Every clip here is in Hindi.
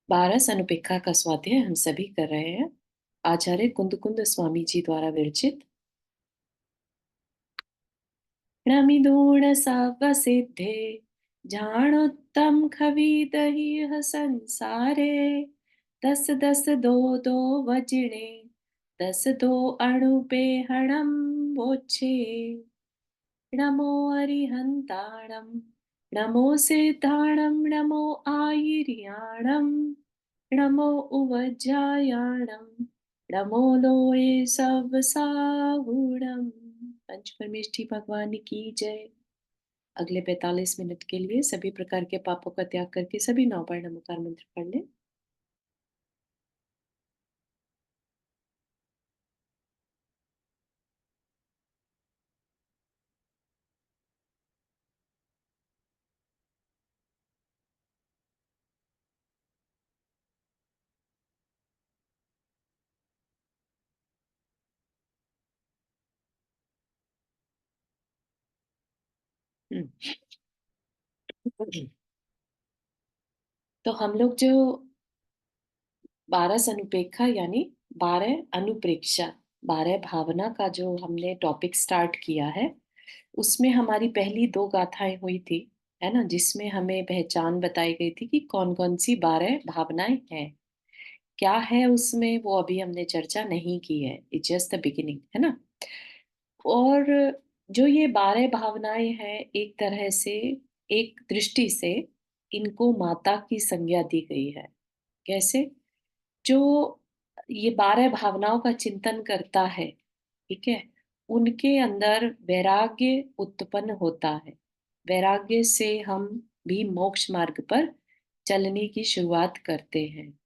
12 अनुपेक्षा का स्वाध्याय हम सभी कर रहे हैं। आचार्य कुंद कुंद स्वामी जी द्वारा विरचित। प्रमिदोण सवसिद्धे जाणोत्तम खवि दही संसारे। दस दस दो दो वजिणे दस दो अणुपे हणम मोक्षे। नमो अरिहंताणं नमो सिद्धाणं नमो आयिर्याणं नमो उवज्जायाणं नमो लोये सवसाहुणं। पंच परमेष्ठी भगवान की जय। अगले 45 मिनट के लिए सभी प्रकार के पापों का त्याग करके सभी नौ बार नमोकार मंत्र पढ़ लें। हम्म। तो हम लोग जो 12 अनुपेक्षा यानी 12 अनुप्रेक्षा 12 भावना का जो हमने टॉपिक स्टार्ट किया है, उसमें हमारी पहली दो गाथाएं हुई थी, है ना, जिसमें हमें पहचान बताई गई थी कि कौन कौन सी 12 भावनाएं हैं। क्या है उसमें वो अभी हमने चर्चा नहीं की है, इट्स जस्ट द बिगिनिंग, है ना। और जो ये 12 भावनाएं हैं, एक तरह से, एक दृष्टि से इनको माता की संज्ञा दी गई है। कैसे? जो ये 12 भावनाओं का चिंतन करता है, ठीक है, उनके अंदर वैराग्य उत्पन्न होता है। वैराग्य से हम भी मोक्ष मार्ग पर चलने की शुरुआत करते हैं।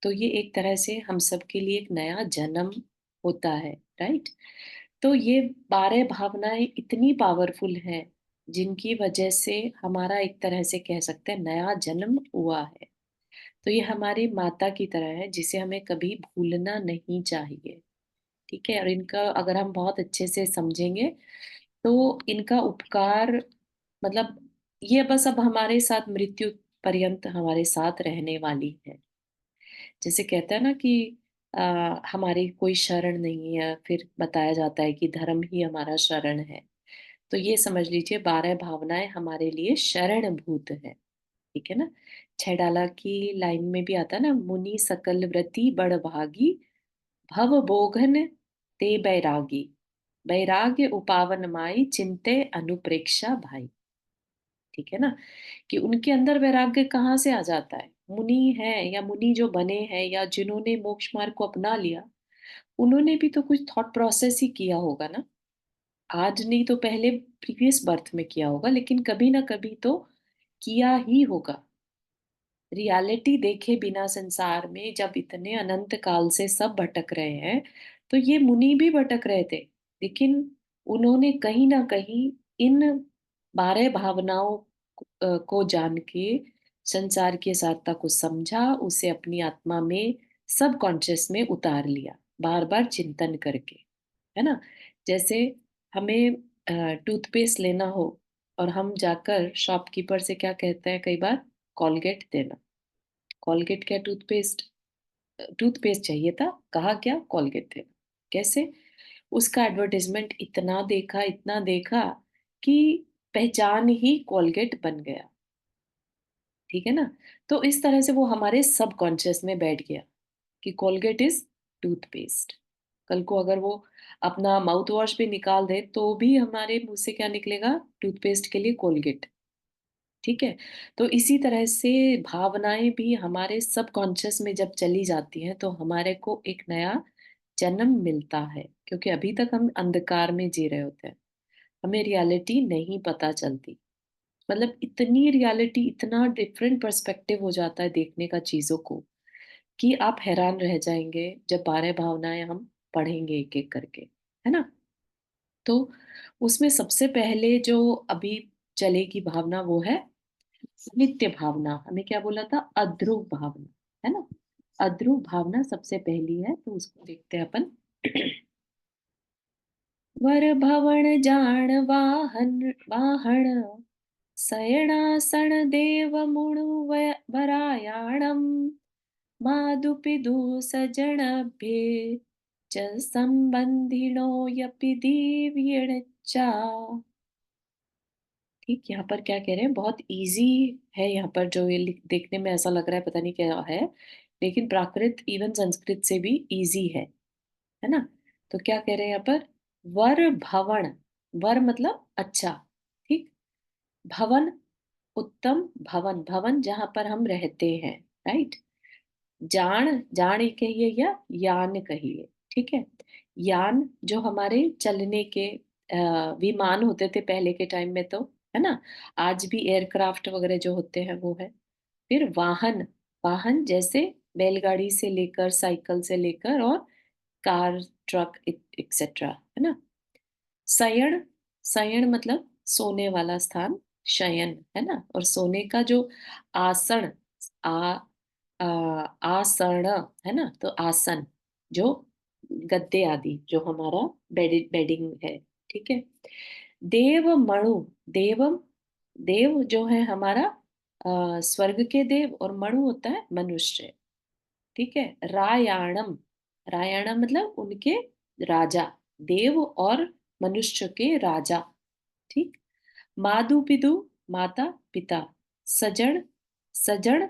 तो ये एक तरह से हम सबके लिए एक नया जन्म होता है, राइट। तो ये 12 भावनाएं इतनी पावरफुल हैं, जिनकी वजह से हमारा एक तरह से कह सकते हैं नया जन्म हुआ है। तो ये हमारी माता की तरह है, जिसे हमें कभी भूलना नहीं चाहिए, ठीक है। और इनका अगर हम बहुत अच्छे से समझेंगे तो इनका उपकार, मतलब ये बस अब हमारे साथ मृत्यु पर्यंत हमारे साथ रहने वाली है। जैसे कहते हैं ना कि हमारी कोई शरण नहीं है, फिर बताया जाता है कि धर्म ही हमारा शरण है। तो ये समझ लीजिए 12 भावनाएं हमारे लिए शरण भूत है, ठीक है ना। छैडाला की लाइन में भी आता है ना, मुनि सकल व्रति बड़ भागी भव भोगन ते बैरागी वैराग्य उपावन माई चिंते अनुप्रेक्षा भाई। ठीक है ना, कि उनके अंदर वैराग्य कहाँ से आ जाता है। मुनि है या मुनि जो बने हैं या जिन्होंने मोक्ष मार्ग को अपना लिया, उन्होंने भी तो कुछ थॉट प्रोसेस ही किया होगा ना। आज नहीं तो पहले प्रीवियस बर्थ में किया होगा, लेकिन कभी ना कभी तो किया ही होगा। रियलिटी देखे बिना संसार में जब इतने अनंत काल से सब भटक रहे हैं, तो ये मुनि भी भटक रहे थे। लेकिन उन्होंने कहीं ना कहीं इन 12 भावनाओं को जान के संसार की यथार्थता को समझा, उसे अपनी आत्मा में सब कॉन्शियस में उतार लिया, बार बार चिंतन करके, है ना। जैसे हमें टूथपेस्ट लेना हो और हम जाकर शॉपकीपर से क्या कहते हैं कई बार, कॉलगेट देना। कॉलगेट क्या टूथपेस्ट? टूथपेस्ट चाहिए था, कहा क्या, कॉलगेट देना। कैसे? उसका एडवर्टाइजमेंट इतना देखा, इतना देखा कि पहचान ही कॉलगेट बन गया, ठीक है ना। तो इस तरह से वो हमारे सबकॉन्शियस में बैठ गया कि कोलगेट इज टूथपेस्ट। कल को अगर वो अपना माउथ वॉश भी निकाल दे तो भी हमारे मुंह से क्या निकलेगा, टूथपेस्ट के लिए कोलगेट, ठीक है। तो इसी तरह से भावनाएं भी हमारे सबकॉन्शियस में जब चली जाती हैं तो हमारे को एक नया जन्म मिलता है, क्योंकि अभी तक हम अंधकार में जी रहे होते हैं, हमें रियलिटी नहीं पता चलती। मतलब इतनी रियलिटी, इतना डिफरेंट पर्सपेक्टिव हो जाता है देखने का चीजों को, कि आप हैरान रह जाएंगे जब 12 भावनाएं हम पढ़ेंगे एक एक करके, है ना। तो उसमें सबसे पहले जो अभी चलेगी भावना वो है नित्य भावना। हमें क्या बोला था, अध्रुव भावना, है ना। अध्रुव भावना सबसे पहली है, तो उसको देखते हैं अपन। वर भवन जान वाहन वाहन शयनासन देव मुणु वरायाणम मादुपिदु सजनभ्ये च संबंधिनो यपि दीव्येणच्चा। ठीक, यहाँ पर क्या कह रहे हैं, बहुत इजी है यहाँ पर, जो ये देखने में ऐसा लग रहा है पता नहीं क्या है, लेकिन प्राकृत इवन संस्कृत से भी इजी है ना। तो क्या कह रहे हैं यहाँ पर, वर भवन, वर मतलब अच्छा, ठीक, भवन उत्तम भवन, भवन जहां पर हम रहते हैं, राइट। जान, जान कहिए या यान कहिए, ठीक है। यान जो हमारे चलने के विमान होते थे पहले के टाइम में, तो है ना, आज भी एयरक्राफ्ट वगैरह जो होते हैं वो है। फिर वाहन, वाहन जैसे बैलगाड़ी से लेकर, साइकिल से लेकर, और कार, ट्रक, एक्सेट्रा, है ना। शयन, शयन मतलब सोने वाला स्थान, शयन, है ना। और सोने का जो आसन, आ, आ आसन, है ना, तो आसन जो गद्दे आदि, जो हमारा बेडिंग है, ठीक है। देव मणु, देवम, देव जो है हमारा स्वर्ग के देव, और मणु होता है मनुष्य, ठीक है। रायाणम, रायाणम मतलब उनके राजा, देव और मनुष्य के राजा, ठीक। मादु पिदु, माता पिता, सजन, सजन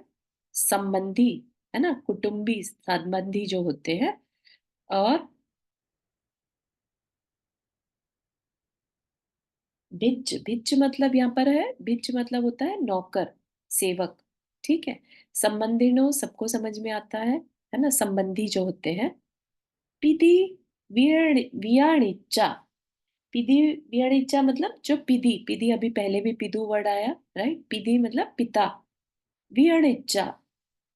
संबंधी, है ना, कुटुंबी संबंधी जो होते हैं। और भिज, भिज मतलब यहाँ पर है, भिज मतलब होता है नौकर, सेवक, ठीक है। संबंधिनो सबको समझ में आता है ना, संबंधी जो होते हैं। पिदी वियाणिचा, पिदी वियाणिचा मतलब जो पिदी, पिदी अभी पहले भी पिदु वर्ड आया, राइट। पिदी मतलब पिता, वियाणिचा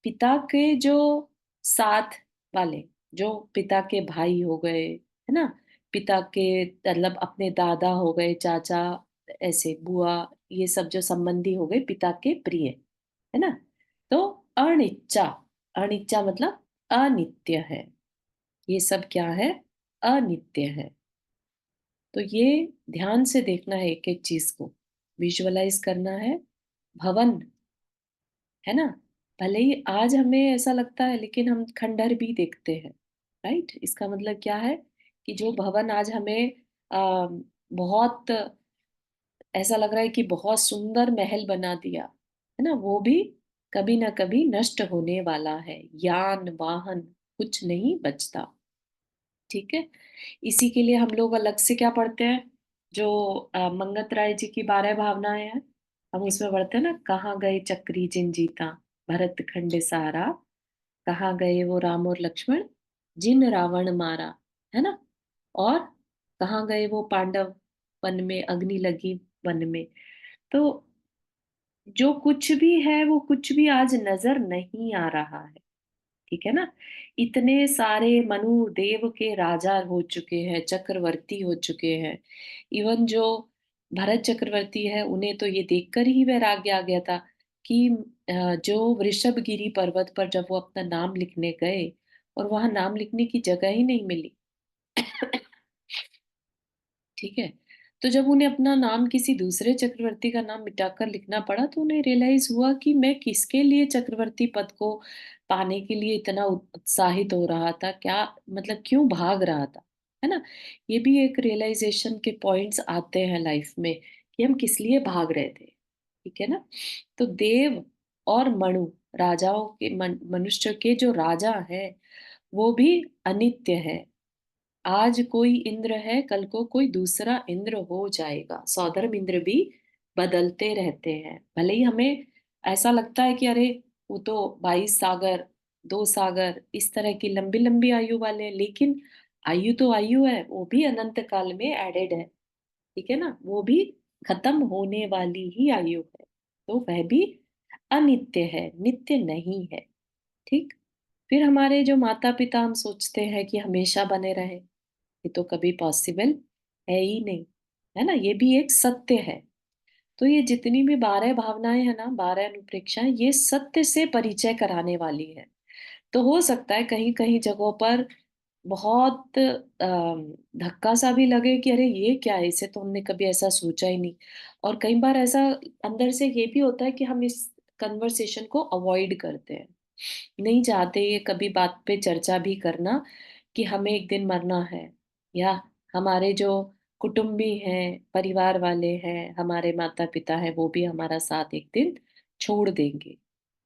पिता के जो साथ वाले, जो पिता के भाई हो गए, है ना, पिता के मतलब अपने दादा हो गए, चाचा, ऐसे बुआ, ये सब जो संबंधी हो गए पिता के प्रिय, है ना। तो अनिच्चा, अनिच्चा मतलब अनित्य है, ये सब क्या है, अनित्य है। तो ये ध्यान से देखना है, एक एक चीज को विजुअलाइज करना है। भवन, है ना, भले ही आज हमें ऐसा लगता है, लेकिन हम खंडहर भी देखते हैं, राइट। इसका मतलब क्या है, कि जो भवन आज हमें बहुत ऐसा लग रहा है कि बहुत सुंदर महल बना दिया, है ना, वो भी कभी ना कभी नष्ट होने वाला है। यान वाहन कुछ नहीं बचता, ठीक है। इसी के लिए हम लोग अलग से क्या पढ़ते हैं, जो मंगत राय जी की 12 भावनाएं हैं, हम उसमें पढ़ते हैं ना, कहाँ गए चक्री जिन जीता, भरत खंड सारा, कहाँ गए वो राम और लक्ष्मण, जिन रावण मारा, है ना। और कहाँ गए वो पांडव, वन में अग्नि लगी, वन में। तो जो कुछ भी है वो कुछ भी आज नजर नहीं आ रहा है, ठीक है ना। इतने सारे मनु देव के राजा हो चुके हैं, चक्रवर्ती हो चुके हैं। इवन जो भरत चक्रवर्ती है, उन्हें तो ये देखकर ही वैराग्य आ गया था कि जो वृषभगिरी पर्वत पर जब वो अपना नाम लिखने गए, और वहां नाम लिखने की जगह ही नहीं मिली, ठीक है। तो जब उन्हें अपना नाम किसी दूसरे चक्रवर्ती का नाम मिटाकर लिखना पड़ा, तो उन्हें रियलाइज हुआ कि मैं किसके लिए चक्रवर्ती पद को पाने के लिए इतना उत्साहित हो रहा था, क्या मतलब क्यों भाग रहा था, है ना। ये भी एक रियलाइजेशन के पॉइंट्स आते हैं लाइफ में, कि हम किस लिए भाग रहे थे, ठीक है ना। तो देव और मनु, राजाओं के मनुष्य के जो राजा हैं, वो भी अनित्य है। आज कोई इंद्र है, कल को कोई दूसरा इंद्र हो जाएगा। सौधर्म इंद्र भी बदलते रहते हैं। भले ही हमें ऐसा लगता है कि अरे वो तो 22 सागर, 2 सागर, इस तरह की लंबी लंबी आयु वाले हैं, लेकिन आयु तो आयु है, वो भी अनंत काल में एडेड है, ठीक है ना। वो भी खत्म होने वाली ही आयु है, तो वह भी अनित्य है, नित्य नहीं है, ठीक। फिर हमारे जो माता पिता, हम सोचते हैं कि हमेशा बने रहे, ये तो कभी पॉसिबल है ही नहीं, है ना, ये भी एक सत्य है। तो ये जितनी भी 12 भावनाएं हैं ना, 12 अनुप्रेक्षाएं, ये सत्य से परिचय कराने वाली है। तो हो सकता है कहीं कहीं जगहों पर बहुत धक्का सा भी लगे कि अरे ये क्या है, इसे तो हमने कभी ऐसा सोचा ही नहीं। और कई बार ऐसा अंदर से ये भी होता है कि हम इस कन्वर्सेशन को अवॉइड करते हैं, नहीं चाहते ये कभी बात पे चर्चा भी करना कि हमें एक दिन मरना है, या हमारे जो कुटुंबी हैं, परिवार वाले हैं, हमारे माता पिता हैं, वो भी हमारा साथ एक दिन छोड़ देंगे,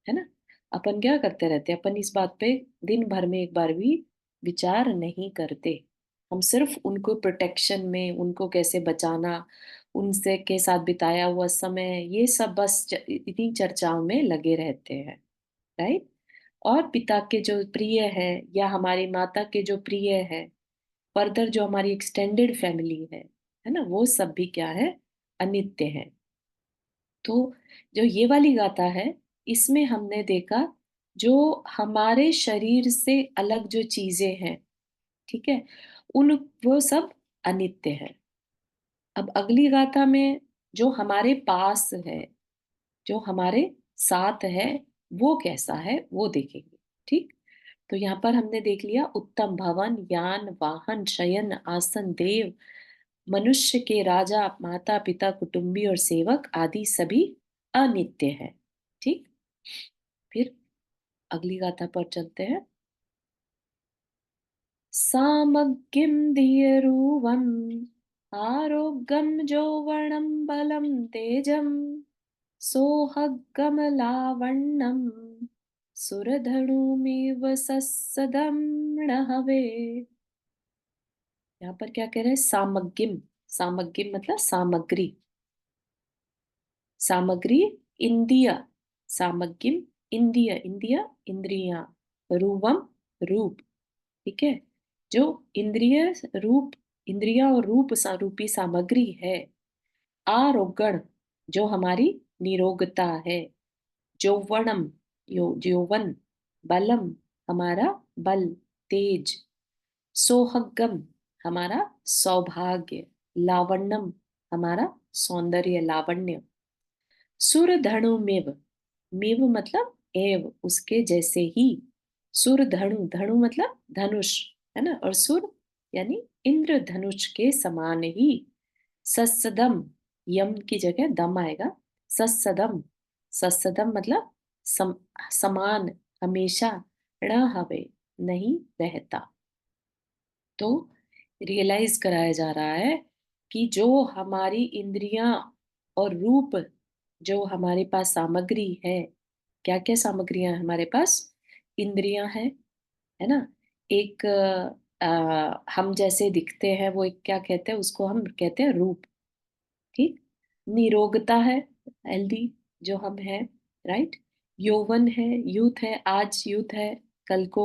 है ना। अपन क्या करते रहते हैं, अपन इस बात पे दिन भर में एक बार भी विचार नहीं करते। हम सिर्फ उनको प्रोटेक्शन में, उनको कैसे बचाना, उनसे के साथ बिताया हुआ समय, ये सब बस इन्हीं चर्चाओं में लगे रहते हैं, राइट। और पिता के जो प्रिय है, या हमारी माता के जो प्रिय है, फर्दर जो हमारी एक्सटेंडेड फैमिली है ना, वो सब भी क्या है, अनित्य है। तो जो ये वाली गाथा है, इसमें हमने देखा जो हमारे शरीर से अलग जो चीजें हैं, ठीक है, उन वो सब अनित्य है। अब अगली गाथा में जो हमारे पास है, जो हमारे साथ है, वो कैसा है वो देखेंगे, ठीक। तो यहाँ पर हमने देख लिया, उत्तम भवन, यान, वाहन, शयन, आसन, देव, मनुष्य के राजा, माता पिता, कुटुंबी और सेवक आदि सभी अनित्य है, ठीक। फिर अगली गाथा पर चलते हैं। सामग्गिम धीरुवम आरोग्यम यौवनम बलम तेजम सोहगम लावण्यम सुरधनुमेव सस्सदम हवे। यहाँ पर क्या कह रहे हैं, सामग्गिम। सामग्गिम मतलब सामग्री, सामग्री, इंद्रिय, सामग्रिम, इंद्रिय, इंद्रिय, इंद्रियां, रूपम, रूप, ठीक है। जो इंद्रिय रूप, इंद्रिया और रूप रूपी सामग्री है। आरोगण, जो हमारी निरोगता है। यौवनम, यौवन। बलम, हमारा बल, तेज। सोहगम, हमारा सौभाग्य। लावण्यम, हमारा सौंदर्य, लावण्य। सुर धनु मेव, मेव मतलब एव, उसके जैसे ही। सुर धनु, धनु मतलब धनुष, है ना, और सुर यानी इंद्र धनुष के समान ही। सस्सदम, यम की जगह दम आएगा। सस्सदम, सस्सदम मतलब समान, हमेशा। ण हवे, नहीं रहता। तो रियलाइज कराया जा रहा है कि जो हमारी इंद्रियां और रूप, जो हमारे पास सामग्री है, क्या क्या सामग्रियां हैं हमारे पास, इंद्रियां हैं, है ना। एक हम जैसे दिखते हैं, वो एक क्या कहते हैं उसको, हम कहते हैं रूप, ठीक। निरोगता है, हेल्दी जो हम हैं, राइट। यौवन है, यूथ है, आज यूथ है, कल को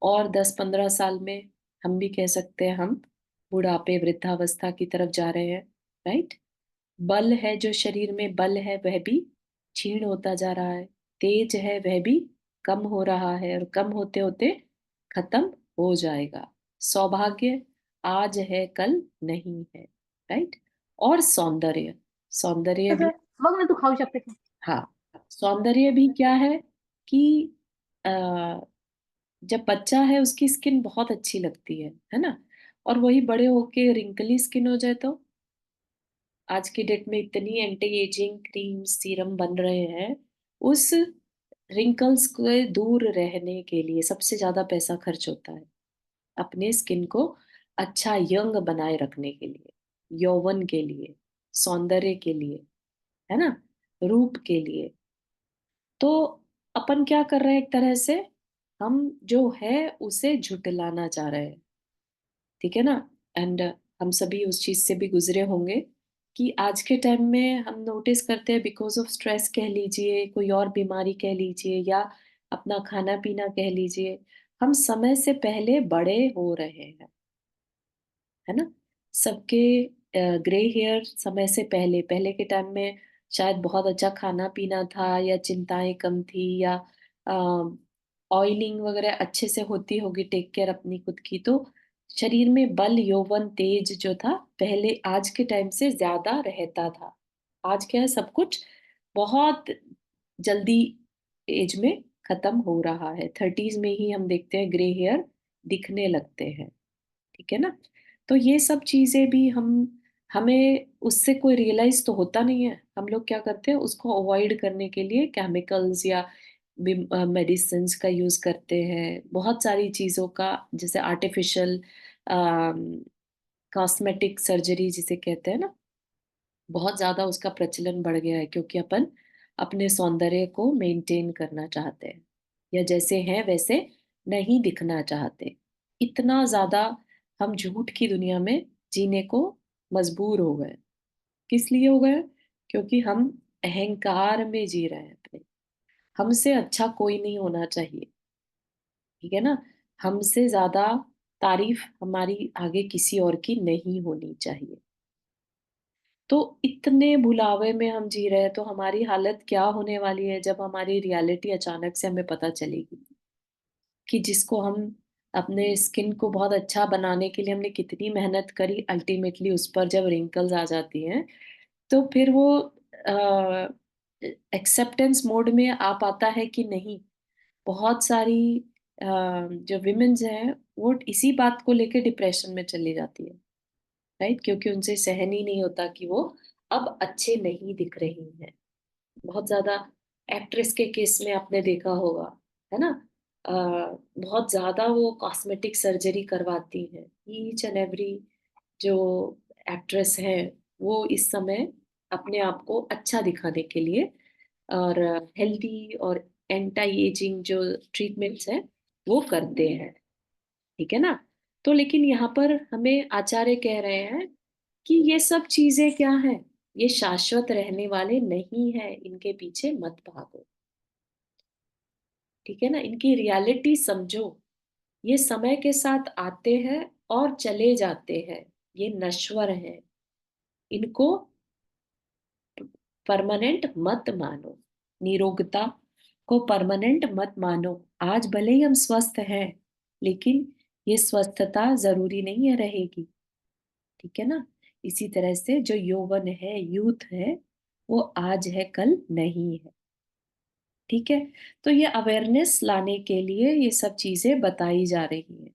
और 10-15 साल में हम भी कह सकते हैं हम बुढ़ापे, वृद्धावस्था की तरफ जा रहे हैं, राइट। बल है, जो शरीर में बल है वह भी क्षीण होता जा रहा है। तेज है वह भी कम हो रहा है, और कम होते होते खत्म हो जाएगा। सौभाग्य आज है कल नहीं है, राइट। और सौंदर्य, सौंदर्य भी, मग ना तू खाऊ शकते का? हाँ, सौंदर्य भी क्या है कि अ, जब बच्चा है उसकी स्किन बहुत अच्छी लगती है ना। और वही बड़े होके रिंकली स्किन हो जाए तो, आज की डेट में इतनी एंटी एजिंग क्रीम सीरम बन रहे हैं, उस रिंकल्स को दूर रहने के लिए सबसे ज्यादा पैसा खर्च होता है, अपने स्किन को अच्छा यंग बनाए रखने के लिए, यौवन के लिए, सौंदर्य के लिए, है ना, रूप के लिए। तो अपन क्या कर रहे हैं, एक तरह से हम जो है उसे झुटलाना चाह रहे हैं, ठीक है ना। एंड हम सभी उस चीज से भी गुजरे होंगे कि आज के टाइम में हम नोटिस करते हैं, बिकॉज ऑफ स्ट्रेस कह लीजिए, कोई और बीमारी कह लीजिए, या अपना खाना पीना कह लीजिए, हम समय से पहले बड़े हो रहे हैं, है ना। सबके ग्रे हेयर समय से पहले, पहले के टाइम में शायद बहुत अच्छा खाना पीना था, या चिंताएं कम थी, या ऑयलिंग वगैरह अच्छे से होती होगी, टेक केयर अपनी खुद की, तो शरीर में बल, यौवन, तेज जो था पहले आज के टाइम से ज्यादा रहता था। आज क्या है, सब कुछ बहुत जल्दी एज में खत्म हो रहा है। 30s में ही हम देखते हैं ग्रे हेयर दिखने लगते हैं, ठीक है ना। तो ये सब चीजें भी हमें उससे कोई रियलाइज तो होता नहीं है, हम लोग क्या करते हैं उसको अवॉइड करने के लिए केमिकल्स या मेडिसिन्स का यूज करते हैं, बहुत सारी चीजों का, जैसे आर्टिफिशियल कॉस्मेटिक सर्जरी जिसे कहते हैं ना, बहुत ज्यादा उसका प्रचलन बढ़ गया है, क्योंकि अपन अपने सौंदर्य को मेंटेन करना चाहते हैं, या जैसे हैं वैसे नहीं दिखना चाहते। इतना ज्यादा हम झूठ की दुनिया में जीने को मजबूर हो गए। किस लिए हो गए? क्योंकि हम अहंकार में जी रहे हैं अपने। हमसे अच्छा कोई नहीं होना चाहिए, ठीक है ना। हमसे ज्यादा तारीफ हमारी आगे किसी और की नहीं होनी चाहिए। तो इतने भुलावे में हम जी रहे हैं, तो हमारी हालत क्या होने वाली है जब हमारी रियलिटी अचानक से हमें पता चलेगी कि जिसको हम अपने स्किन को बहुत अच्छा बनाने के लिए हमने कितनी मेहनत करी, अल्टीमेटली उस पर जब रिंकल्स आ जाती हैं, तो फिर वो एक्सेप्टेंस मोड में आ पाता है कि नहीं। बहुत सारी जो विमेन्स हैं वो इसी बात को लेके डिप्रेशन में चली जाती है, राइट, क्योंकि उनसे सहन ही नहीं होता कि वो अब अच्छे नहीं दिख रही हैं। बहुत ज्यादा एक्ट्रेस के केस में आपने देखा होगा, है ना। अ, बहुत ज्यादा वो कॉस्मेटिक सर्जरी करवाती हैं, ईच एंड एवरी जो एक्ट्रेस है, वो इस समय अपने आप को अच्छा दिखाने के लिए और हेल्दी और एंटी एजिंग जो ट्रीटमेंट्स हैं वो करते हैं, ठीक है ना। तो लेकिन यहाँ पर हमें आचार्य कह रहे हैं कि ये सब चीजें क्या है, ये शाश्वत रहने वाले नहीं है, इनके पीछे मत भागो, ठीक है ना। इनकी रियलिटी समझो। ये समय के साथ आते हैं और चले जाते हैं, ये नश्वर हैं, इनको परमानेंट मत मानो। निरोगता को परमानेंट मत मानो। आज भले ही हम स्वस्थ हैं, लेकिन ये स्वस्थता जरूरी नहीं है रहेगी, ठीक है ना। इसी तरह से जो यौवन है, यूथ है, वो आज है कल नहीं है, ठीक है। तो ये अवेयरनेस लाने के लिए ये सब चीजें बताई जा रही हैं,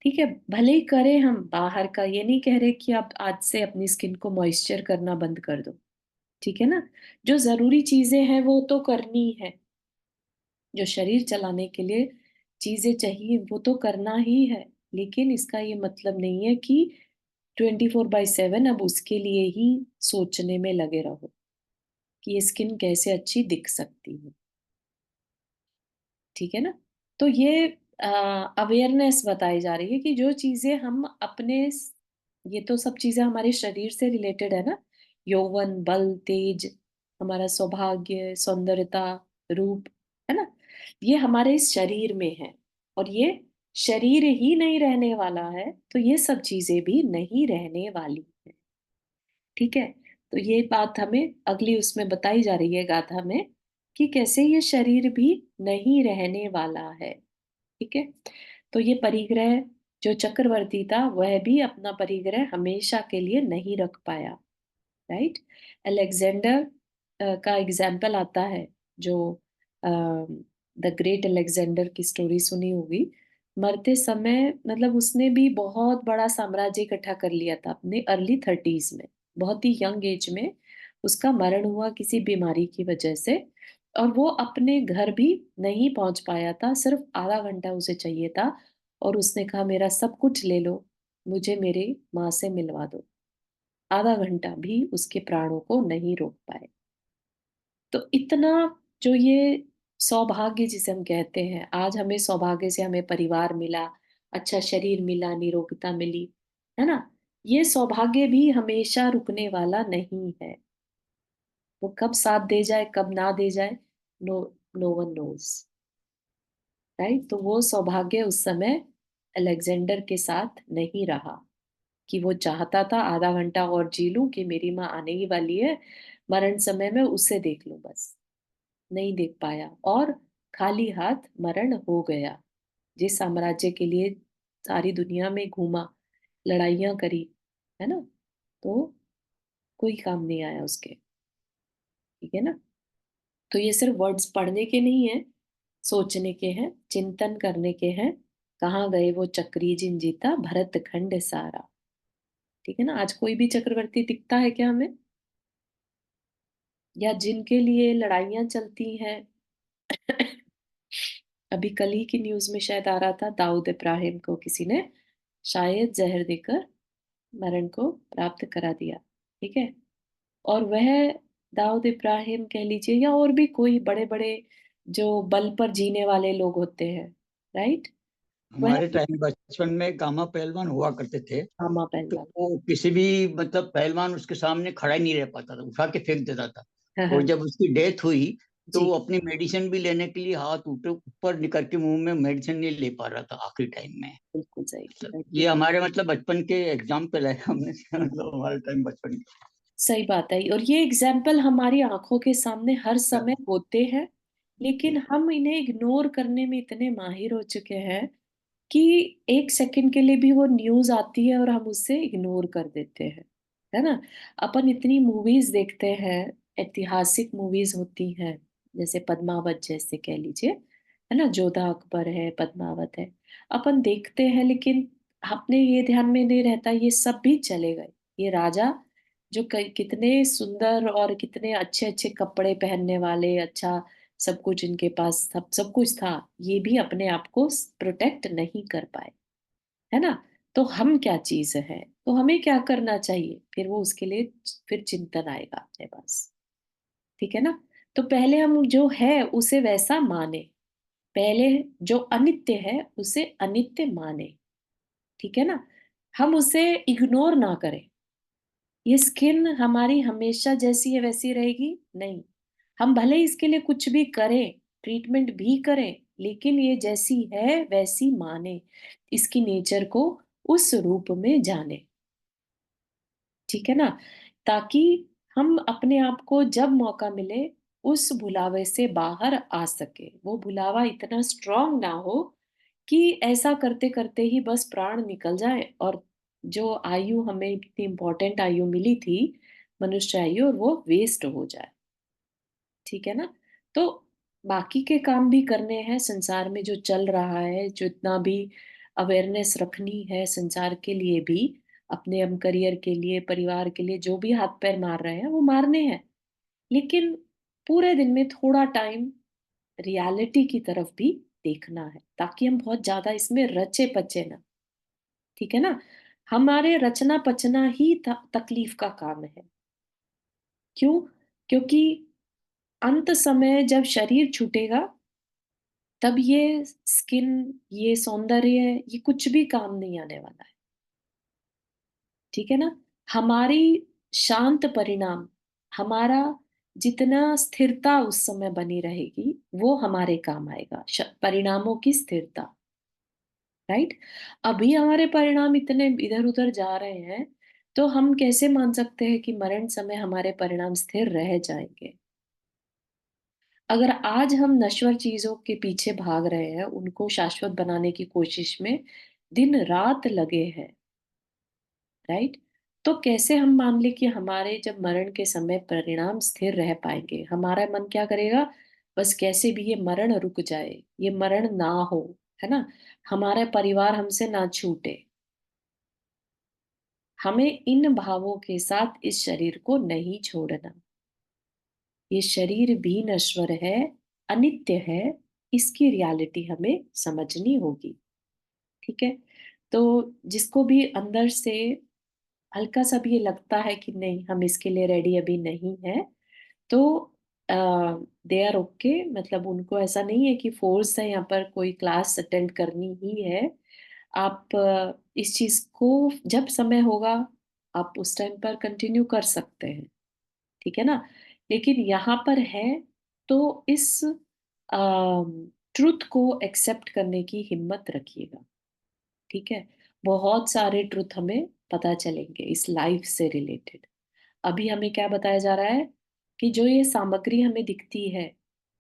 ठीक है। भले ही करें हम बाहर का, ये नहीं कह रहे कि आप आज से अपनी स्किन को मॉइस्चर करना बंद कर दो, ठीक है ना। जो जरूरी चीजें हैं वो तो करनी है, जो शरीर चलाने के लिए चीजें चाहिए वो तो करना ही है। लेकिन इसका ये मतलब नहीं है कि 24/7 अब उसके लिए ही सोचने में लगे रहो कि ये स्किन कैसे अच्छी दिख सकती है, ठीक है ना। तो ये अवेयरनेस बताई जा रही है कि जो चीजें हम अपने ये तो सब चीजें हमारे शरीर से रिलेटेड है ना। यौवन, बल, तेज, हमारा सौभाग्य, सौंदर्यता, रूप, है ना। ये हमारे इस शरीर में है, और ये शरीर ही नहीं रहने वाला है, तो ये सब चीजें भी नहीं रहने वाली है, ठीक है। तो ये बात हमें अगली उसमें बताई जा रही है गाथा में, कि कैसे ये शरीर भी नहीं रहने वाला है, ठीक है। तो ये परिग्रह जो चक्रवर्ती था, वह भी अपना परिग्रह हमेशा के लिए नहीं रख पाया, राइट। अलेक्जेंडर का एग्जाम्पल आता है, जो द ग्रेट अलेक्जेंडर की स्टोरी सुनी होगी। मरते समय मतलब उसने भी बहुत बड़ा साम्राज्य इकट्ठा कर लिया था अपने अर्ली 30s में, बहुत ही यंग एज में उसका मरण हुआ किसी बीमारी की वजह से। और वो अपने घर भी नहीं पहुंच पाया था, सिर्फ आधा घंटा उसे चाहिए था, और उसने कहा मेरा सब कुछ ले लो, मुझे मेरी माँ से मिलवा दो। आधा घंटा भी उसके प्राणों को नहीं रोक पाए। तो इतना जो ये सौभाग्य जिसे हम कहते हैं, आज हमें सौभाग्य से हमें परिवार मिला, अच्छा शरीर मिला, निरोगता मिली, है ना। ये सौभाग्य भी हमेशा रुकने वाला नहीं है। वो कब साथ दे जाए कब ना दे जाए, no, no one knows, right. तो वो सौभाग्य उस समय अलेक्जेंडर के साथ नहीं रहा, कि वो चाहता था आधा घंटा और जी लूं कि मेरी माँ आने ही वाली है, मरण समय में उसे देख लूं बस। नहीं देख पाया, और खाली हाथ मरण हो गया। जिस साम्राज्य के लिए सारी दुनिया में घूमा, लड़ाइयां करी, है ना, तो कोई काम नहीं आया उसके, ठीक है ना। तो ये सिर्फ वर्ड्स पढ़ने के नहीं है, सोचने के हैं, चिंतन करने के हैं। कहाँ गए वो चक्री जिन जीता भरत खंड सारा, ठीक है ना। आज कोई भी चक्रवर्ती दिखता है क्या हमें? या जिनके लिए लड़ाइयां चलती हैं, अभी कल ही की न्यूज में शायद आ रहा था, दाऊद इब्राहिम को किसी ने शायद जहर देकर मरण को प्राप्त करा दिया। ठीक है। और वह दाऊद इब्राहिम कह लीजिए या और भी कोई बड़े बड़े जो बल पर जीने वाले लोग होते हैं, राइट। वह हमारे टाइम बचपन में गामा पहलवान हुआ करते थे। आमा तो पहलवान। वो किसी भी मतलब पहलवान उसके सामने खड़ा ही नहीं रह पाता था, उठा के फेंक देता था। हाँ और हाँ। जब उसकी डेथ हुई तो जी। वो अपनी मेडिसिन भी लेने के लिए हाथ ऊपर निकल के मुंह में मेडिसिन नहीं ले पा रहा था आखिरी टाइम में। बिल्कुल सही। ये हमारे मतलब बचपन के एग्जाम्पल है हमने मतलब हमारे टाइम बचपन सही बात है, और ये एग्जाम्पल हमारी आंखों के सामने हर के। समय होते हैं, लेकिन हम इन्हें इग्नोर करने में इतने माहिर हो चुके हैं कि एक सेकंड के लिए भी वो न्यूज आती है और हम उससे इग्नोर कर देते हैं, है ना। अपन इतनी मूवीज देखते हैं, ऐतिहासिक मूवीज होती हैं, जैसे पद्मावत जैसे कह लीजिए, है ना, जोधा अकबर है, पद्मावत है। अपन देखते हैं, लेकिन अपने ये ध्यान में नहीं रहता ये सब भी चले गए। ये राजा जो कितने सुंदर और कितने अच्छे अच्छे कपड़े पहनने वाले, अच्छा सब कुछ इनके पास सब कुछ था, ये भी अपने आप को प्रोटेक्ट नहीं कर पाए, है ना। तो हम क्या चीज है, तो हमें क्या करना चाहिए, फिर वो उसके लिए फिर चिंतन आएगा अपने पास। ठीक है ना। तो पहले हम जो है उसे वैसा माने, पहले जो अनित्य है उसे अनित्य माने। ठीक है ना। हम उसे इग्नोर ना करें। ये स्किन हमारी हमेशा जैसी है वैसी रहेगी नहीं, हम भले इसके लिए कुछ भी करें, ट्रीटमेंट भी करें, लेकिन ये जैसी है वैसी माने, इसकी नेचर को उस रूप में जाने। ठीक है ना। ताकि हम अपने आप को जब मौका मिले उस भुलावे से बाहर आ सके, वो भुलावा इतना स्ट्रांग ना हो कि ऐसा करते करते ही बस प्राण निकल जाए, और जो आयु हमें इतनी इंपॉर्टेंट आयु मिली थी, मनुष्य आयु, और वो वेस्ट हो जाए। ठीक है ना। तो बाकी के काम भी करने हैं संसार में, जो चल रहा है, जो इतना भी अवेयरनेस रखनी है संसार के लिए भी, अपने हम करियर के लिए, परिवार के लिए, जो भी हाथ पैर मार रहे हैं वो मारने हैं, लेकिन पूरे दिन में थोड़ा टाइम रियलिटी की तरफ भी देखना है, ताकि हम बहुत ज्यादा इसमें रचे पचे ना। ठीक है ना। हमारे रचना पचना ही तकलीफ का काम है। क्यों? क्योंकि अंत समय जब शरीर छूटेगा, तब ये स्किन, ये सौंदर्य, ये कुछ भी काम नहीं आने वाला है। ठीक है ना। हमारी शांत परिणाम, हमारा जितना स्थिरता उस समय बनी रहेगी वो हमारे काम आएगा, परिणामों की स्थिरता। राइट। अभी हमारे परिणाम इतने इधर उधर जा रहे हैं, तो हम कैसे मान सकते हैं कि मरण समय हमारे परिणाम स्थिर रह जाएंगे। अगर आज हम नश्वर चीजों के पीछे भाग रहे हैं, उनको शाश्वत बनाने की कोशिश में दिन रात लगे हैं, राइट, तो कैसे हम मान ले कि हमारे जब मरण के समय परिणाम स्थिर रह पाएंगे। हमारा मन क्या करेगा, बस कैसे भी ये मरण रुक जाए, ये मरण ना हो, है ना, हमारा परिवार हमसे ना छूटे। हमें इन भावों के साथ इस शरीर को नहीं छोड़ना। ये शरीर भी नश्वर है, अनित्य है, इसकी रियलिटी हमें समझनी होगी। ठीक है। तो जिसको भी अंदर से हल्का सा भी ये लगता है कि नहीं हम इसके लिए रेडी अभी नहीं है, तो दे आर ओके, मतलब उनको ऐसा नहीं है कि फोर्स है यहाँ पर कोई क्लास अटेंड करनी ही है। आप इस चीज को जब समय होगा आप उस टाइम पर कंटिन्यू कर सकते हैं। ठीक है ना। लेकिन यहाँ पर है, तो इस ट्रुथ को एक्सेप्ट करने की हिम्मत रखिएगा। ठीक है। बहुत सारे ट्रुथ हमें पता चलेंगे इस लाइफ से रिलेटेड। अभी हमें क्या बताया जा रहा है कि जो ये सामग्री हमें दिखती है,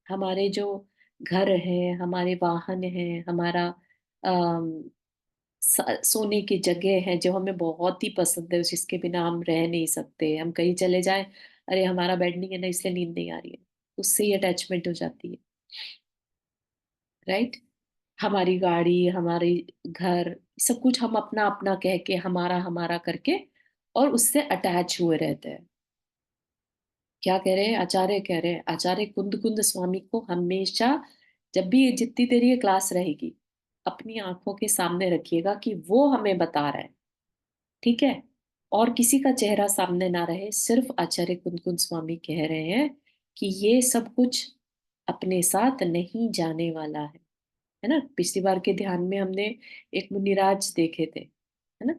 हमारे जो घर हैं, हमारे वाहन हैं, हमारा अम, सोने की जगह है जो हमें बहुत ही पसंद है, जिसके बिना हम रह नहीं सकते, हम कहीं चले जाएं, अरे हमारा बेड नहीं है ना इसलिए नींद नहीं आ रही है, उससे ही अटैचमेंट हो जाती है, राइट। हमारी गाड़ी, हमारी घर, सब कुछ हम अपना अपना कह के, हमारा हमारा करके, और उससे अटैच हुए रहते हैं। क्या कह रहे हैं आचार्य, कह रहे हैं आचार्य कुंद कुंद स्वामी को हमेशा जब भी जितनी देर ये क्लास रहेगी, अपनी आंखों के सामने रखिएगा कि वो हमें बता रहा है, ठीक है। और किसी का चेहरा सामने ना रहे, सिर्फ आचार्य कुंदकुंद स्वामी कह रहे हैं कि ये सब कुछ अपने साथ नहीं जाने वाला है ना। पिछली बार के ध्यान में हमने एक मुनिराज देखे थे, है ना।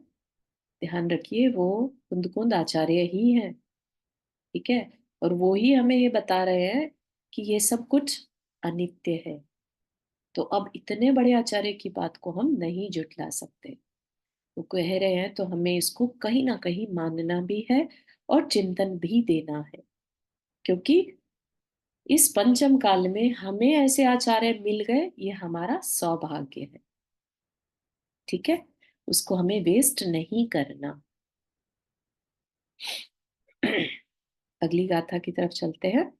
ध्यान रखिए, वो कुंदकुंद आचार्य ही हैं, ठीक है। और वो ही हमें ये बता रहे हैं कि ये सब कुछ अनित्य है। तो अब इतने बड़े आचार्य की बात को हम नहीं जुटला सकते। वो कह रहे हैं तो हमें इसको कहीं ना कहीं मानना भी है और चिंतन भी देना है, क्योंकि इस पंचम काल में हमें ऐसे आचार्य मिल गए, ये हमारा सौभाग्य है, ठीक है। उसको हमें वेस्ट नहीं करना। अगली गाथा की तरफ चलते हैं।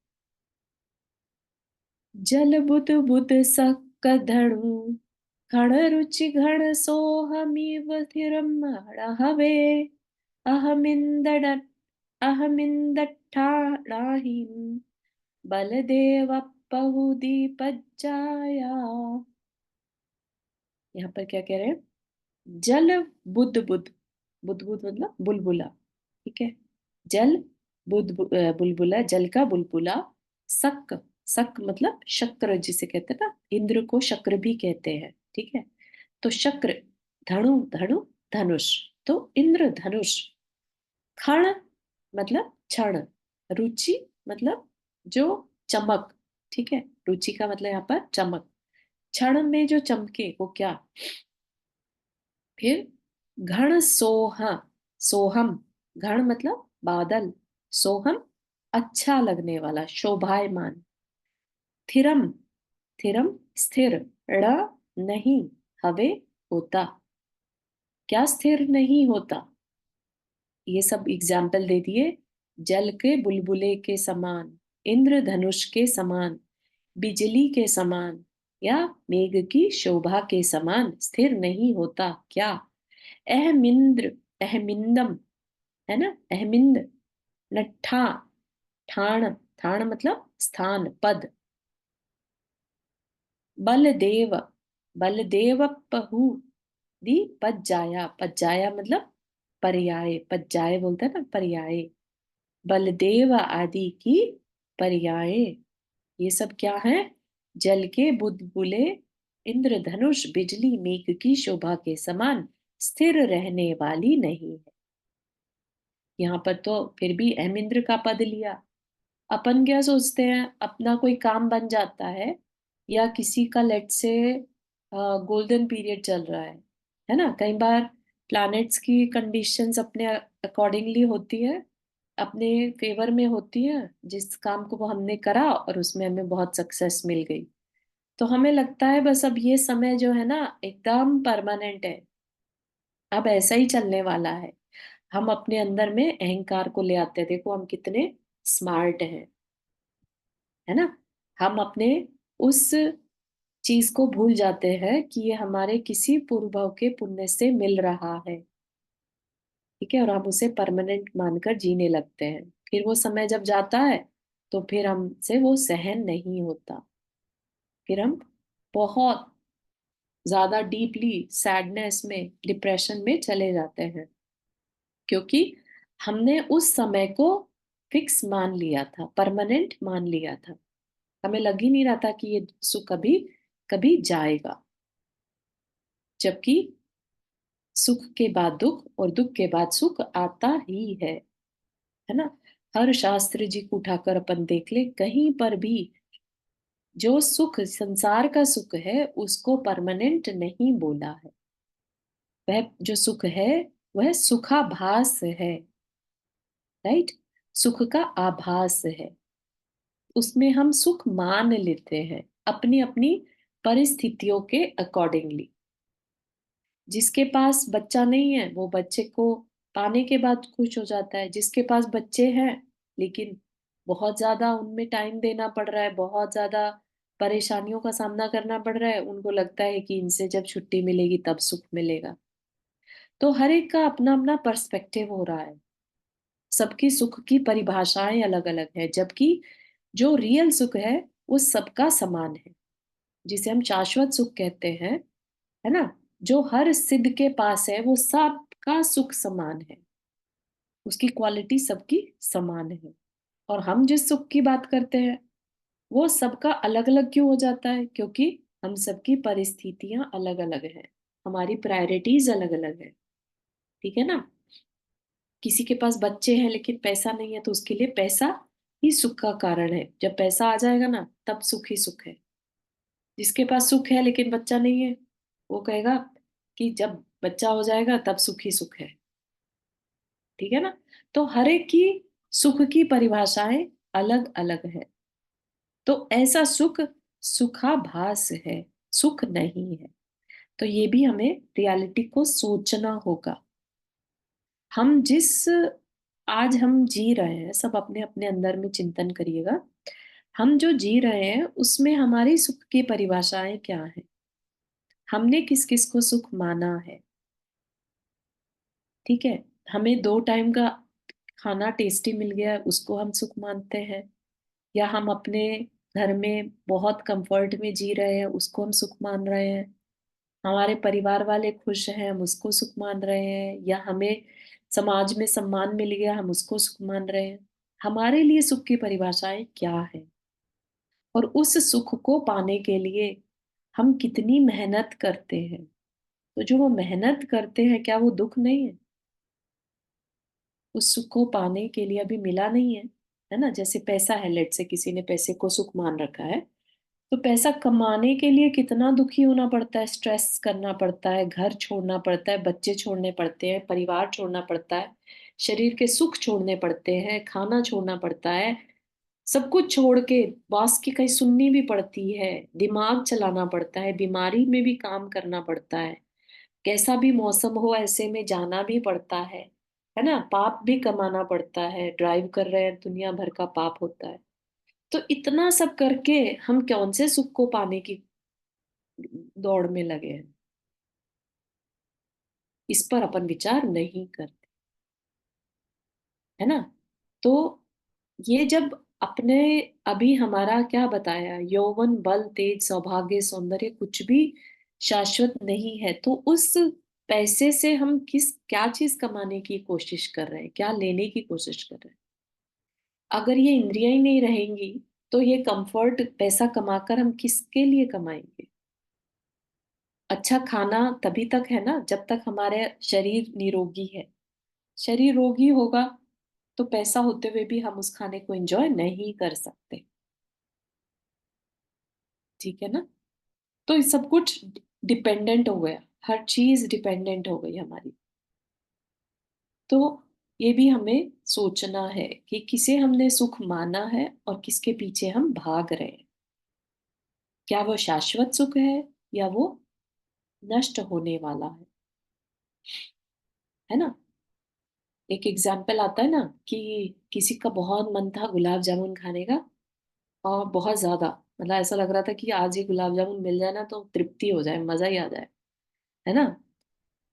जल बुद बुद सक धनु खण रुचि घण सोहमीव थिरम हवे अहमिंदड अहमिंदठाणाहिं बलदेव पहुदीपज्जाया। यहाँ पर क्या कह रहे हैं? जल बुद बुद, बुद बुद मतलब बुलबुला, ठीक है। जल बुलबुला, जल का बुलबुला। सक, सक मतलब शक्र जिसे कहते हैं ना, इंद्र को शक्र भी कहते हैं, ठीक है। तो शक्र, धनु धनु धनुष, तो इंद्र धनुष। खण मतलब क्षण, रुचि मतलब जो चमक, ठीक है। रुचि का मतलब यहाँ पर चमक, क्षण में जो चमके वो क्या। फिर घण सोहा, सोहम, घण मतलब बादल, सोहम अच्छा लगने वाला, शोभायमान। थिरम, थिरम स्थिर, ड़ नहीं, हवे होता, क्या स्थिर नहीं होता। ये सब एग्जाम्पल दे दिए। जल के बुलबुले के समान, इंद्रधनुष के समान, बिजली के समान, या मेघ की शोभा के समान स्थिर नहीं होता क्या। अहमिंद्र, अहमिंदम, है ना, अहमिंद। नट्ठा, ठाण, ठाण मतलब स्थान पद। बलदेव, बलदेव पहु दी पज्जाया, पज्जाया मतलब पर्याय, पज्जाय बोलते हैं ना, पर्याय। बलदेव आदि की पर्याय। ये सब क्या है? जल के बुलबुले, इंद्रधनुष, बिजली मेघ की शोभा के समान स्थिर रहने वाली नहीं है। यहाँ पर तो फिर भी अहमिंद्र का पद लिया। अपन क्या सोचते हैं, अपना कोई काम बन जाता है, या किसी का लेट से गोल्डन पीरियड चल रहा है ना। कई बार प्लैनेट्स की कंडीशंस अपने अकॉर्डिंगली होती है, अपने फेवर में होती है। जिस काम को वो हमने करा और उसमें हमें बहुत सक्सेस मिल गई, तो हमें लगता है बस अब ये समय जो है ना एकदम परमानेंट है, अब ऐसा ही चलने वाला है। हम अपने अंदर में अहंकार को ले आते हैं, देखो हम कितने स्मार्ट हैं, है ना। हम अपने उस चीज को भूल जाते हैं कि ये हमारे किसी पूर्वव के पुण्य से मिल रहा है, ठीक है। और हम उसे परमानेंट मानकर जीने लगते हैं। फिर वो समय जब जाता है तो फिर हमसे वो सहन नहीं होता। फिर हम बहुत ज्यादा डीपली सैडनेस में, डिप्रेशन में चले जाते हैं, क्योंकि हमने उस समय को फिक्स मान लिया था, परमानेंट मान लिया था। हमें लग ही नहीं रहा था कि ये सुख कभी कभी जाएगा। जबकि सुख के बाद दुख और दुख के बाद सुख आता ही है ना। हर शास्त्र जी को उठाकर अपन देख ले, कहीं पर भी जो सुख संसार का सुख है उसको परमानेंट नहीं बोला है। वह जो सुख है वह सुखाभास है, राइट। सुख का आभास है, उसमें हम सुख मान लेते हैं अपनी अपनी परिस्थितियों के अकॉर्डिंगली। जिसके पास बच्चा नहीं है वो बच्चे को पाने के बाद खुश हो जाता है। जिसके पास बच्चे हैं लेकिन बहुत ज्यादा उनमें टाइम देना पड़ रहा है, बहुत ज्यादा परेशानियों का सामना करना पड़ रहा है, उनको लगता है कि इनसे जब छुट्टी मिलेगी तब सुख मिलेगा। तो हर एक का अपना अपना पर्सपेक्टिव हो रहा है, सबकी सुख की परिभाषाएं अलग अलग है, जबकि जो रियल सुख है वो सबका समान है। जिसे हम शाश्वत सुख कहते हैं, है ना, जो हर सिद्ध के पास है, वो सबका सुख समान है, उसकी क्वालिटी सबकी समान है। और हम जिस सुख की बात करते हैं वो सबका अलग अलग क्यों हो जाता है? क्योंकि हम सबकी परिस्थितियां अलग अलग हैं, हमारी प्रायोरिटीज अलग अलग है। ठीक है ना? किसी के पास बच्चे हैं लेकिन पैसा नहीं है, तो उसके लिए पैसा ही सुख का कारण है। जब पैसा आ जाएगा ना, तब सुख ही सुख है। जिसके पास सुख है लेकिन बच्चा नहीं है, वो कहेगा कि जब बच्चा हो जाएगा तब सुख ही सुख है। ठीक है ना? तो हर एक की सुख की परिभाषाएं अलग अलग है। तो ऐसा सुख सुखाभास है, सुख नहीं है। तो ये भी हमें रियलिटी को सोचना होगा। हम जिस आज हम जी रहे हैं, सब अपने अपने अंदर में चिंतन करिएगा। हम जो जी रहे हैं उसमें हमारी सुख की परिभाषाएं क्या है? हमने किस किस को सुख माना है? ठीक है, हमें 2 टाइम का खाना टेस्टी मिल गया है, उसको हम सुख मानते हैं। या हम अपने घर में बहुत कंफर्ट में जी रहे हैं, उसको हम सुख मान रहे हैं। हमारे परिवार वाले खुश हैं, हम उसको सुख मान रहे हैं। या हमें समाज में सम्मान मिल गया, हम उसको सुख मान रहे हैं। हमारे लिए सुख की परिभाषाएं क्या है? और उस सुख को पाने के लिए हम कितनी मेहनत करते हैं? तो जो वो मेहनत करते हैं, क्या वो दुख नहीं है? उस सुख को पाने के लिए अभी मिला नहीं है ना? जैसे पैसा है, लेट से किसी ने पैसे को सुख मान रखा है, तो पैसा कमाने के लिए कितना दुखी होना पड़ता है, स्ट्रेस करना पड़ता है, घर छोड़ना पड़ता है, बच्चे छोड़ने पड़ते हैं, परिवार छोड़ना पड़ता है, शरीर के सुख छोड़ने पड़ते हैं, खाना छोड़ना पड़ता है। सब कुछ छोड़ के बॉस की कहीं सुननी भी पड़ती है, दिमाग चलाना पड़ता है, बीमारी में भी काम करना पड़ता है, कैसा भी मौसम हो ऐसे में जाना भी पड़ता है ना? पाप भी कमाना पड़ता है, ड्राइव कर रहे हैं, दुनिया भर का पाप होता है। तो इतना सब करके हम कौन से सुख को पाने की दौड़ में लगे हैं? इस पर अपन विचार नहीं करते, है ना? तो ये जब अपने अभी हमारा क्या बताया, यौवन बल तेज सौभाग्य सौंदर्य कुछ भी शाश्वत नहीं है, तो उस पैसे से हम किस क्या चीज कमाने की कोशिश कर रहे हैं, क्या लेने की कोशिश कर रहे हैं? अगर ये इंद्रियां ही नहीं रहेंगी, तो ये कंफर्ट पैसा कमाकर हम किसके लिए कमाएंगे? अच्छा खाना तभी तक है ना जब तक हमारे शरीर निरोगी है। शरीर रोगी होगा तो पैसा होते हुए भी हम उस खाने को एंजॉय नहीं कर सकते। ठीक है ना? तो ये सब कुछ डिपेंडेंट हो गया, हर चीज डिपेंडेंट हो गई हमारी। तो ये भी हमें सोचना है कि किसे हमने सुख माना है और किसके पीछे हम भाग रहे हैं। क्या वो शाश्वत सुख है या वो नष्ट होने वाला है ना? एक एग्जाम्पल आता है ना कि किसी का बहुत मन था गुलाब जामुन खाने का, और बहुत ज्यादा, मतलब ऐसा लग रहा था कि आज ये गुलाब जामुन मिल जाए ना तो तृप्ति हो जाए, मजा ही आ जाए, है ना?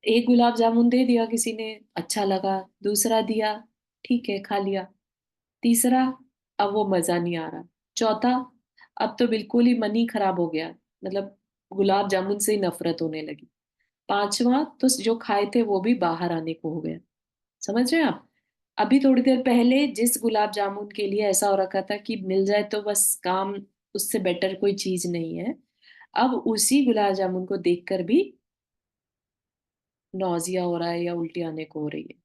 एक गुलाब जामुन दे दिया किसी ने, अच्छा लगा। दूसरा दिया, ठीक है खा लिया। तीसरा, अब वो मजा नहीं आ रहा। चौथा, अब तो बिल्कुल ही मन ही खराब हो गया, मतलब गुलाब जामुन से ही नफरत होने लगी। पांचवा तो जो खाए थे वो भी बाहर आने को हो गया। समझ रहे हैं आप? अभी थोड़ी देर पहले जिस गुलाब जामुन के लिए ऐसा हो रखा था कि मिल जाए तो बस काम, उससे बेटर कोई चीज नहीं है, अब उसी गुलाब जामुन को देखकर भी नौजिया हो रहा है या उल्टी आने को हो रही है।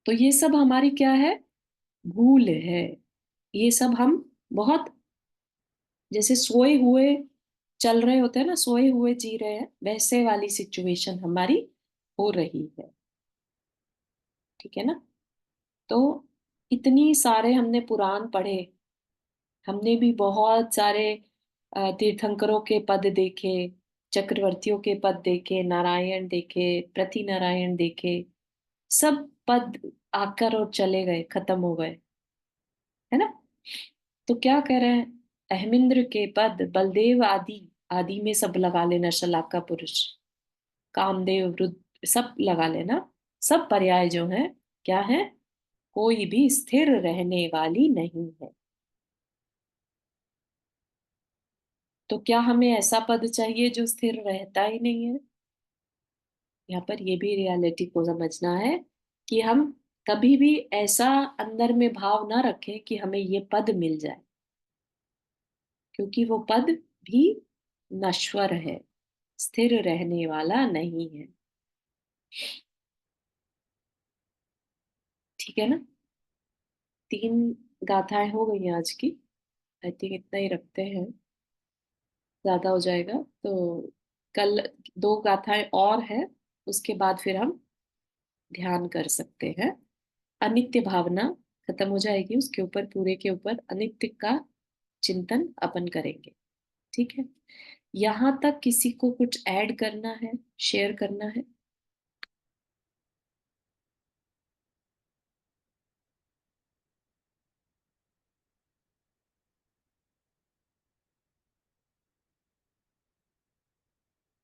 तो ये सब हमारी क्या है? भूल है। ये सब हम बहुत जैसे सोए हुए चल रहे होते हैं ना, सोए हुए जी रहे हैं, वैसे वाली सिचुएशन हमारी हो रही है। ठीक है ना? तो इतनी सारे हमने पुराण पढ़े, हमने भी बहुत सारे तीर्थंकरों के पद देखे, चक्रवर्तियों के पद देखे, नारायण देखे, प्रति नारायण देखे। सब पद आकर और चले गए, खत्म हो गए, है ना? तो क्या कह रहे हैं? अहमिंद्र के पद, बलदेव आदि, आदि में सब लगा लेना, शलाका पुरुष, कामदेव, रुद्र, सब लगा लेना। सब पर्याय जो है क्या है? कोई भी स्थिर रहने वाली नहीं है। तो क्या हमें ऐसा पद चाहिए जो स्थिर रहता ही नहीं है? यहाँ पर ये भी रियलिटी को समझना है कि हम कभी भी ऐसा अंदर में भाव ना रखें कि हमें ये पद मिल जाए, क्योंकि वो पद भी नश्वर है, स्थिर रहने वाला नहीं है। ठीक है ना? 3 गाथाएं हो गई हैं आज की। आई थिंक इतना ही रखते हैं, ज्यादा हो जाएगा तो। कल 2 गाथाएं और है, उसके बाद फिर हम ध्यान कर सकते हैं। अनित्य भावना खत्म हो जाएगी, उसके ऊपर पूरे के ऊपर अनित्य का चिंतन अपन करेंगे। ठीक है? यहाँ तक किसी को कुछ ऐड करना है, शेयर करना है?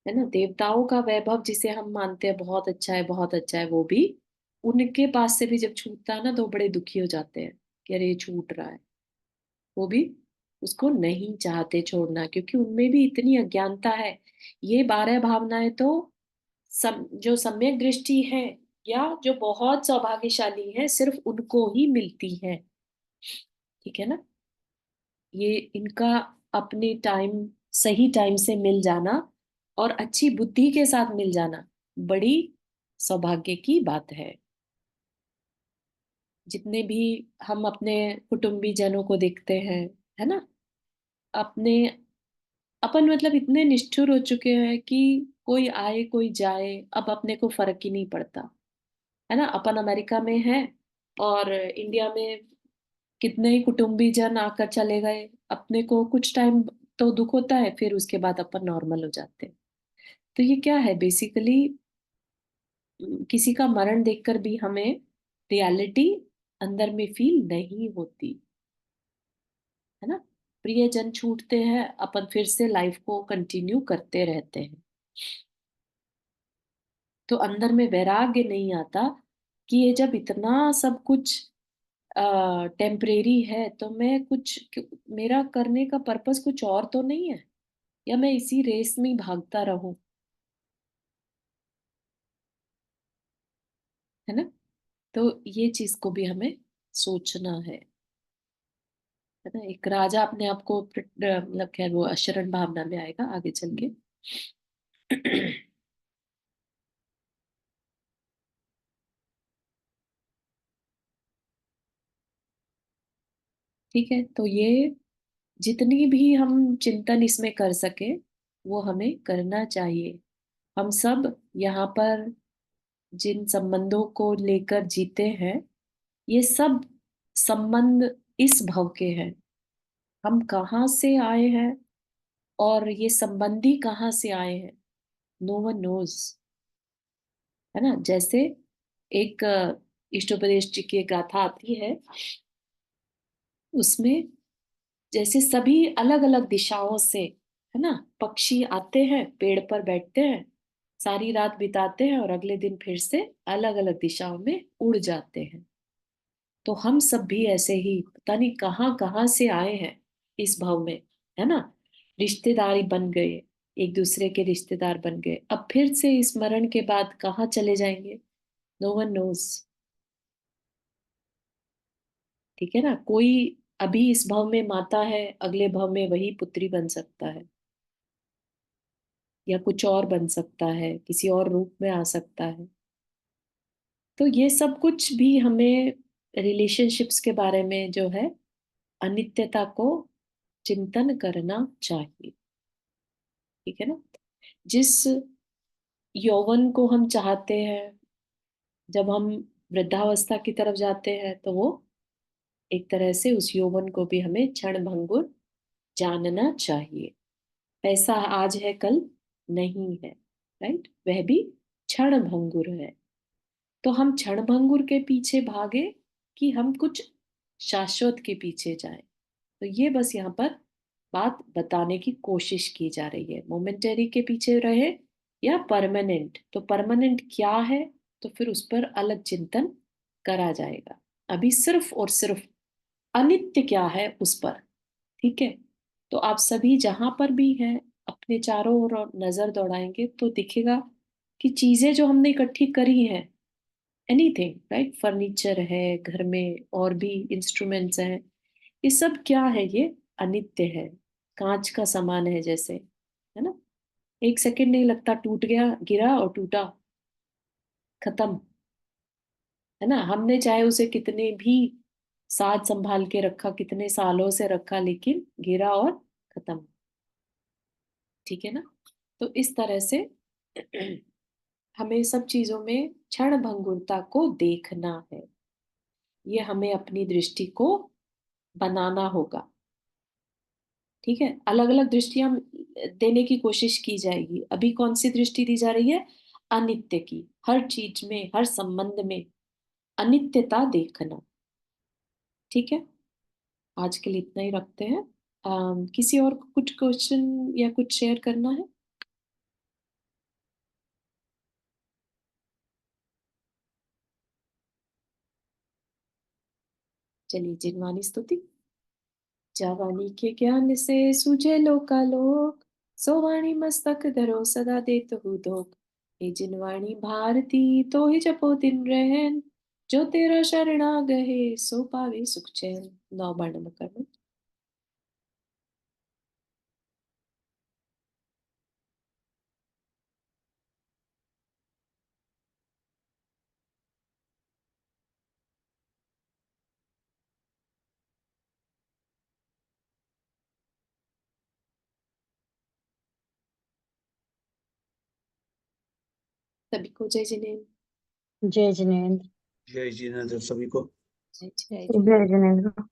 है ना? देवताओं का वैभव जिसे हम मानते हैं बहुत अच्छा है, बहुत अच्छा है, वो भी उनके पास से भी जब छूटता है ना तो बड़े दुखी हो जाते हैं कि अरे ये छूट रहा है। वो भी उसको नहीं चाहते छोड़ना, क्योंकि उनमें भी इतनी अज्ञानता है। ये 12 भावनाएं तो जो सम्यक दृष्टि है या जो बहुत सौभाग्यशाली है, सिर्फ उनको ही मिलती है। ठीक है ना? ये इनका अपने टाइम, सही टाइम से मिल जाना और अच्छी बुद्धि के साथ मिल जाना बड़ी सौभाग्य की बात है। जितने भी हम अपने कुटुंबी जनों को देखते हैं, है ना, अपने अपन मतलब इतने निष्ठुर हो चुके हैं कि कोई आए कोई जाए, अब अपने को फर्क ही नहीं पड़ता। है ना? अपन अमेरिका में है और इंडिया में कितने ही कुटुंबी जन आकर चले गए, अपने को कुछ टाइम तो दुख होता है, फिर उसके बाद अपन नॉर्मल हो जाते हैं। तो ये क्या है बेसिकली? किसी का मरण देखकर भी हमें रियलिटी अंदर में फील नहीं होती। है ना? प्रियजन छूटते हैं, अपन फिर से लाइफ को कंटिन्यू करते रहते हैं। तो अंदर में वैराग्य नहीं आता कि ये जब इतना सब कुछ टेम्परेरी है तो मैं मेरा करने का पर्पस कुछ और तो नहीं है, या मैं इसी रेस में ही भागता रहूं? है ना? तो ये चीज को भी हमें सोचना है ना? एक राजा अपने आप को मतलब खैर वो अशरण भावना में आएगा आगे चल के। ठीक है, तो ये जितनी भी हम चिंतन इसमें कर सके वो हमें करना चाहिए। हम सब यहाँ पर जिन संबंधों को लेकर जीते हैं, ये सब संबंध इस भव के हैं। हम कहाँ से आए हैं और ये संबंधी कहाँ से आए हैं, नो वन नोज। है ना? जैसे एक इष्टोपदेश जी की एक गाथा आती है, उसमें जैसे सभी अलग अलग दिशाओं से, है ना, पक्षी आते हैं, पेड़ पर बैठते हैं, सारी रात बिताते हैं और अगले दिन फिर से अलग अलग दिशाओं में उड़ जाते हैं। तो हम सब भी ऐसे ही पता नहीं कहाँ कहाँ से आए हैं इस भाव में। है ना? रिश्तेदारी बन गए, एक दूसरे के रिश्तेदार बन गए, अब फिर से इस मरण के बाद कहाँ चले जाएंगे, नो वन नोज। ठीक है ना? कोई अभी इस भाव में माता है, अगले भाव में वही पुत्री बन सकता है, या कुछ और बन सकता है, किसी और रूप में आ सकता है। तो ये सब कुछ भी हमें रिलेशनशिप्स के बारे में जो है अनित्यता को चिंतन करना चाहिए। ठीक है ना? जिस यौवन को हम चाहते हैं, जब हम वृद्धावस्था की तरफ जाते हैं तो वो एक तरह से उस यौवन को भी हमें क्षण भंगुर जानना चाहिए। पैसा आज है कल नहीं है, राइट? वह भी क्षण भंगुर है। तो हम क्षण भंगुर के पीछे भागे कि हम कुछ शाश्वत के पीछे जाएं? तो ये बस यहाँ पर बात बताने की कोशिश की जा रही है, मोमेंटरी के पीछे रहे या परमानेंट। तो परमानेंट क्या है, तो फिर उस पर अलग चिंतन करा जाएगा। अभी सिर्फ और सिर्फ अनित्य क्या है उस पर। ठीक है? तो आप सभी जहां पर भी हैं, अपने चारों ओर नजर दौड़ाएंगे तो दिखेगा कि चीजें जो हमने इकट्ठी करी हैं, एनीथिंग राइट, फर्नीचर है घर में, और भी इंस्ट्रूमेंट्स हैं, ये सब क्या है? ये अनित्य है, कांच का सामान है जैसे, है ना। एक सेकंड नहीं लगता, टूट गया, गिरा और टूटा, खत्म, है ना। हमने चाहे उसे कितने भी साज संभाल के रखा, कितने सालों से रखा, लेकिन गिरा और खत्म। ठीक है ना। तो इस तरह से हमें सब चीजों में क्षण भंगुरता को देखना है। ये हमें अपनी दृष्टि को बनाना होगा। ठीक है, अलग अलग दृष्टियां देने की कोशिश की जाएगी। अभी कौन सी दृष्टि दी जा रही है? अनित्य की, हर चीज में, हर संबंध में अनित्यता देखना। ठीक है, आज के लिए इतना ही रखते हैं। किसी और को कुछ क्वेश्चन या कुछ शेयर करना है? चलिए, जिनवानी स्तुति। जावानी के ज्ञान से सूझे लोकालोक, सोवाणी मस्तक धरो सदा देत हूँ धोख। हे जिनवाणी भारती तो ही जपो दिन रहन, जो तेरा शरणा गए सो पावे सुख चैन। नौ बार नमक करना। सभी को जय जिनेन्द्र। जय जिनेन्द्र। जय जिनेन्द्र सभी को। जय जय जय जिनेन्द्र।